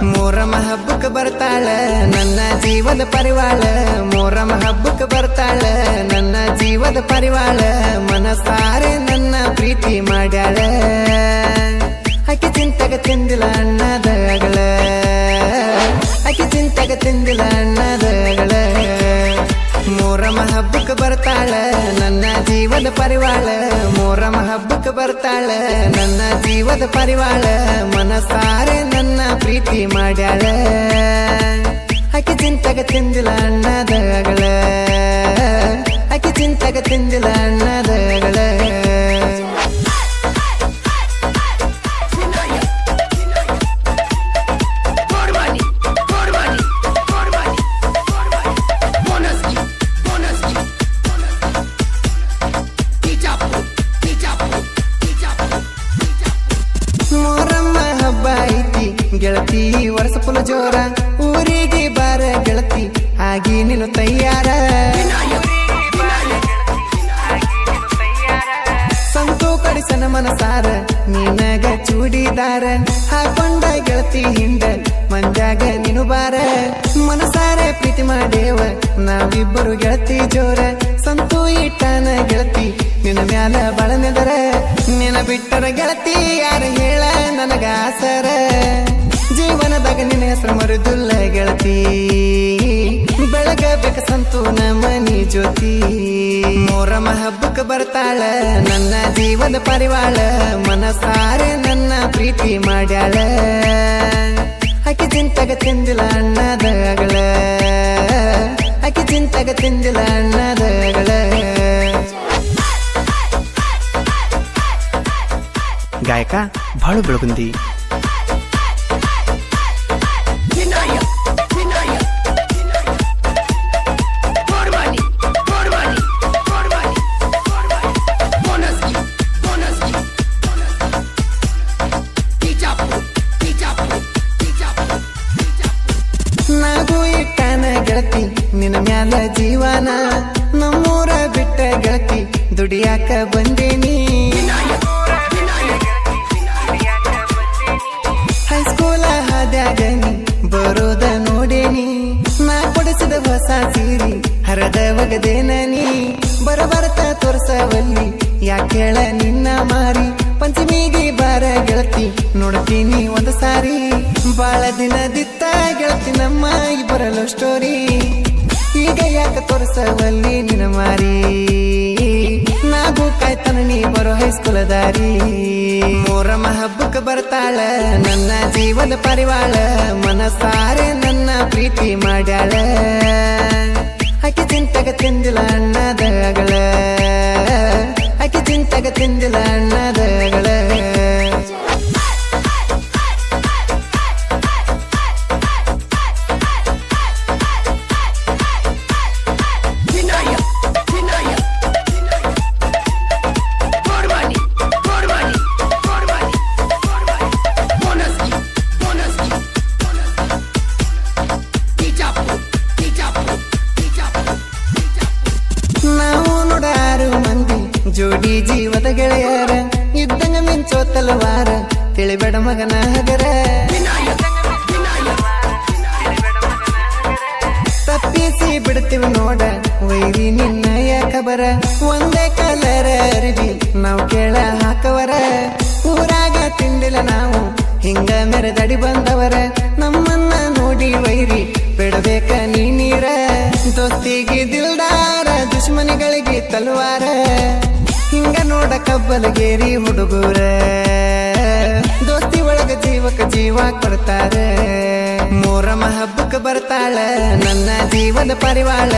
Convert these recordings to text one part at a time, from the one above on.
ಮೊಹರಂ ಹಬ್ಬಕ್ಕೆ ಬರ್ತಾಳ ನನ್ನ ಜೀವದ ಪರಿವಾಳ. ಮೊಹರಂ ಹಬ್ಬಕ್ಕೆ ಬರ್ತಾಳ ನನ್ನ ಜೀವದ ಪರಿವಾಳ. ಮನಸಾರೆ ನನ್ನ ಪ್ರೀತಿ ಮಾಡ್ಯಾಳ. ಆಕಿ ಚಿಂತೆಗ ತಿಂದಿಲ್ಲ ಅನ್ನದಗಳ. ಆಕಿ ಚಿಂತೆಗ ತಿಂದಿಲ್ಲ ಅನ್ನದಗಳ. ಮೊಹರಂ ಹಬ್ಬಕ್ಕೆ ಬರ್ತಾಳ ನನ್ನ ಜೀವದ ಪರಿವಾಳ. ಮೊಹರಂ ಹಬ್ಬಕ್ಕೆ ಬರ್ತಾಳ ನನ್ನ ಜೀವದ ಪರಿವಾಳ. ಮನಸಾರೆ ನನ್ನ ಪ್ರೀತಿ ಮಾಡ್ಯಾಳ. ಆಕಿ ಚಿಂತೆಗ ತಿಂದಿಲ್ಲ ಅನ್ನದಗಳ. ಆಕಿ ಚಿಂತೆಗ ತಿಂದಿಲ್ಲ ಅನ್ನದಗಳ. ಮೊಹರಂ ಹಬ್ಬ ಐತಿ ಗೆಳತಿ ವರ್ಷ ಫುಲ್ ಜೋರ. ಊರಿಗೆ ಬಾರ ಗೆಳತಿ ಆಗಿ ನೀನು ತಯ್ಯಾರ. ಸಂತು ಕಡಿಸನ ಮನಸಾರ ನೀನಗ ಚೂಡಿದಾರ. ಹಾಕೊಂಡ ಗೆಳತಿ ಹಿಂಡ ಮಂಜಾಗ ನೀನು ಬಾರ. ಮನಸಾರೆ ಪ್ರೀತಿ ಮಾಡೇವ ನಾವಿಬ್ಬರು ಗೆಳತಿ ಜೋರ. ಸಂತು ಇಟ್ಟಾನ ಗೆಳತಿ ನಿನ್ನ ಮ್ಯಾಲ ಬಳನೆದರ. ನಿನ್ನ ಬಿಟ್ಟರ ಗೆಳತಿ ಯಾರ ಹೇಳ ನನಗ ಆಸರ. ಜೀವನದಾಗ ನಿನ್ನ ಹೆಸರು ಮರುದುಲ್ಲ ಗೆಳತಿ. ಬೆಳಗಬೇಕ ಸಂತು ನಮನಿ ಜ್ಯೋತಿ. ಮೊಹರಂ ಹಬ್ಬಕ್ಕೆ ಬರ್ತಾಳ ನನ್ನ ಜೀವದ ಪರಿವಾಳ. ಮನಸಾರೆ ನನ್ನ ಪ್ರೀತಿ ಮಾಡ್ಯಾಳ. ಆಕಿ ಚಿಂತೆಗ ತಿಂದಿಲ್ಲ ಅನ್ನದಗಳ. ಆಕಿ ಚಿಂತೆಗ ತಿಂದಿಲ್ಲ ಅನ್ನದಗಳ. ಗಾಯಕ ಬಾಳು ಬೆಳಗುಂದಿ. ನಾಗೂ ಇಟ್ಟಾನ ಗೆಳತಿ ನಿನ್ನ ಮ್ಯಾಲ ಜೀವನ. ನಮ್ಮೂರ ಬಿಟ್ಟ ಗೆಳತಿ ದುಡಿಯಾಕ ಬಂದೇನಿ. ಹೈಸ್ಕೂಲ ಹಾದ್ಯಾಗ ನೀ ಬರೋದ ನೋಡೇನಿ. ನಾ ಕೊಡಿಸಿದ ಹೊಸ ಸೀರಿ ಹರದ ಒಗದೇನ ನೀ. ಬರಬರ್ತ ತೋರ್ಸವಲ್ಲಿ ಯಾಕೇಳ ನಿನ್ನ ಮಾರಿ. ಪಂಚಮಿಗೆ ಬಾರ ಗೆಳತಿ ನೋಡ್ತೀನಿ ಒಂದು ಸಾರಿ. ಬಾಳ ದಿನದಿತ್ತ ಗೆಳತಿ ನಮ್ಮ ಇಬ್ಬರ ಲವ್ ಸ್ಟೋರಿ. ಈಗ ಯಾಕ ತೋರ್ಸವಲ್ಲಿ ನಿನ್ನ ಮಾರಿ. ನಾಗೂ ಕಾಯ್ತಾನ ನೀ ಬರೋ ಹೈಸ್ಕೂಲ ದಾರಿ. ಮೊಹರಂ ಹಬ್ಬಕ್ಕೆ ಬರ್ತಾಳ ನನ್ನ ಜೀವದ ಪರಿವಾಳ. ಮನಸಾರೆ ನನ್ನ ಪ್ರೀತಿ ಮಾಡ್ಯಾಳ. ಆಕಿ ಚಿಂತೆಗ ತಿಂದಿಲ್ಲ ಅನ್ನದಗಳ. ಆಕಿ ಚಿಂತೆಗ ತಿಂದಿಲ್ಲ ಅನ್ನದಗಳ. ನಾವು ನೋಡಾರು ಮಂದಿ ಜೋಡಿ ಜೀವದ ಗೆಳೆಯರ. ಇದ್ದಂಗ ಮಿಂಚೋ ತಲವಾರ ತಿಳಿಬೇಡ ಮಗನ ಹಗರ. ತಪ್ಪಿಸಿ ಬಿಡ್ತೀವಿ ನೋಡ ವೈರಿ ನಿನ್ನಯ ಖಬರ. ಒಂದೇ ಕಲರ ಅರಿವಿ ನಾವು ಕೇಳ ಹಾಕವರ. ಊರಾಗ ತಿಂದಿಲ್ಲ ನಾವು ಹಿಂಗ ಮೆರೆದಡಿ ಬಂದವರ. ನಮ್ಮನ್ನ ನೋಡಿ ವೈರಿ ಬಿಡಬೇಕ ನೀ ನೀರ. ದೋಸ್ತಿಗೆ ದಿಲ್ದಾರ ದುಶ್ಮನಿಗಳಿಗೆ ತಲವಾರ. ಹಿಂಗ ನೋಡ ಕಬ್ಬಲಗೇರಿ ಹುಡುಗೂರ. ದೋಸ್ತಿ ಒಳಗ ಜೀವಕ ಜೀವ ಕೊಡ್ತಾರ. ಮೊಹರಂ ಹಬ್ಬಕ್ಕೆ ಬರ್ತಾಳ ನನ್ನ ಜೀವದ ಪರಿವಾಳ.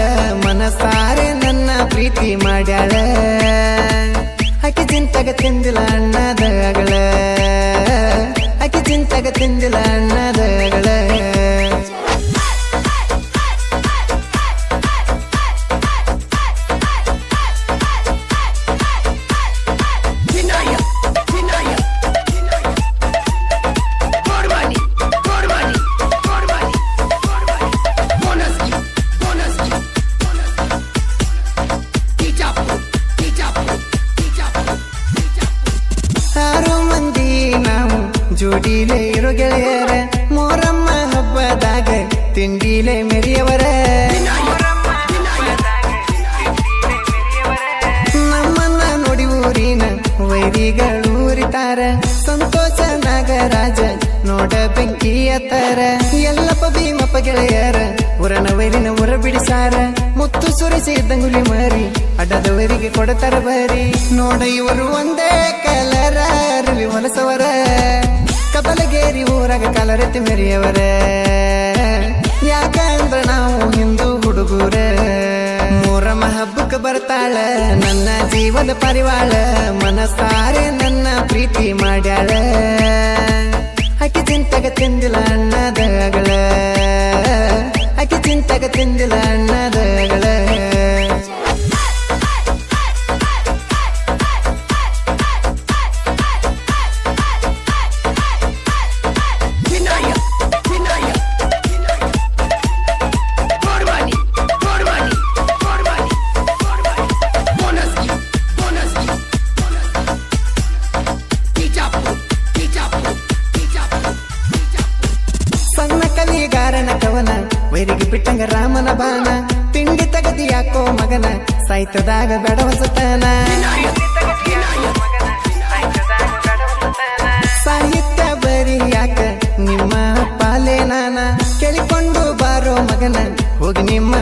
ಮನಸಾರೆ ನನ್ನ ಪ್ರೀತಿ ಮಾಡ್ಯಾಳ. ಆಕಿ ಚಿಂತೆಗ ತಿಂದಿಲ್ಲ ಅನ್ನದಗಳ. ಆಕಿ ಚಿಂತೆಗ ತಿಂದಿಲ್ಲ ಅನ್ನದಗಳ. ಜೋಡಿಲೇ ಇರೋ ಗೆಳೆಯರ ಮೊಹರಂ ತಿಂಡಿಲೆ ಮೆರಿಯವರ ನಮ್ಮನ್ನ ನೋಡಿ ಊರಿನ ವೈರಿಗಳೂರಿತಾರ ಸಂತೋಷ ನಾಗರಾಜ ನೋಡ ಬೆಂಕಿ ಎತ್ತರ ಎಲ್ಲಪ್ಪ ಭೀಮಪ್ಪ ಗೆಳೆಯರ ಉರನ ವೈರಿನ ಉರ ಬಿಡಿಸಾರ ಮುತ್ತು ಸುರಿಸಿ ದಂಗುಲಿ ಮಾರಿ ಅಡ್ಡದವರಿಗೆ ಕೊಡತಾರ ಬರಿ ನೋಡ ಇವರು ಒಂದೇ ಕಲರ ರವಿ ಹೊಲಸವರ ಕಬಲಗೇರಿ ಊರಾಗ ಕಾಲರೆತ್ತಿ ಮೆರಿಯವರ ಯಾಕಂದ್ರ ನಾವು ಹಿಂದೂ ಹುಡುಗರ ಮೂರಮ್ಮ ಹಬ್ಬಕ್ಕೆ ಬರ್ತಾಳ ನನ್ನ ಜೀವದ ಪರಿವಾಳ ಮನಸಾರೆ ನನ್ನ ಪ್ರೀತಿ ಮಾಡ್ಯಾಳ ಅಕ್ಕಿ ಚಿಂತಗ ತಿಂದಿಲ್ಲ ಅಣ್ಣದಗಳ ಅಕ್ಕಿ ಚಿಂತಗ ತಿಂದಿಲ್ಲ ಅಣ್ಣದಗಳ ಸಣ್ಣ ಕವಿಗಾರನ ಕವನ ವೈರಿಗೆ ಬಿಟ್ಟಂಗ ರಾಮನ ಬಾಣ ತಿಂಡಿ ತಗದಿ ಯಾಕೋ ಮಗನ ಸಾಯ್ತದಾಗ ಬೇಡ ಹೊಸತನ ಸಾಹಿತ್ಯ ಬರಿ ಯಾಕ ನಿಮ್ಮ ಪಾಲೆ ನಾನ ಕೇಳಿಕೊಂಡು ಬಾರೋ ಮಗನ ಹೋಗಿ ನಿಮ್ಮ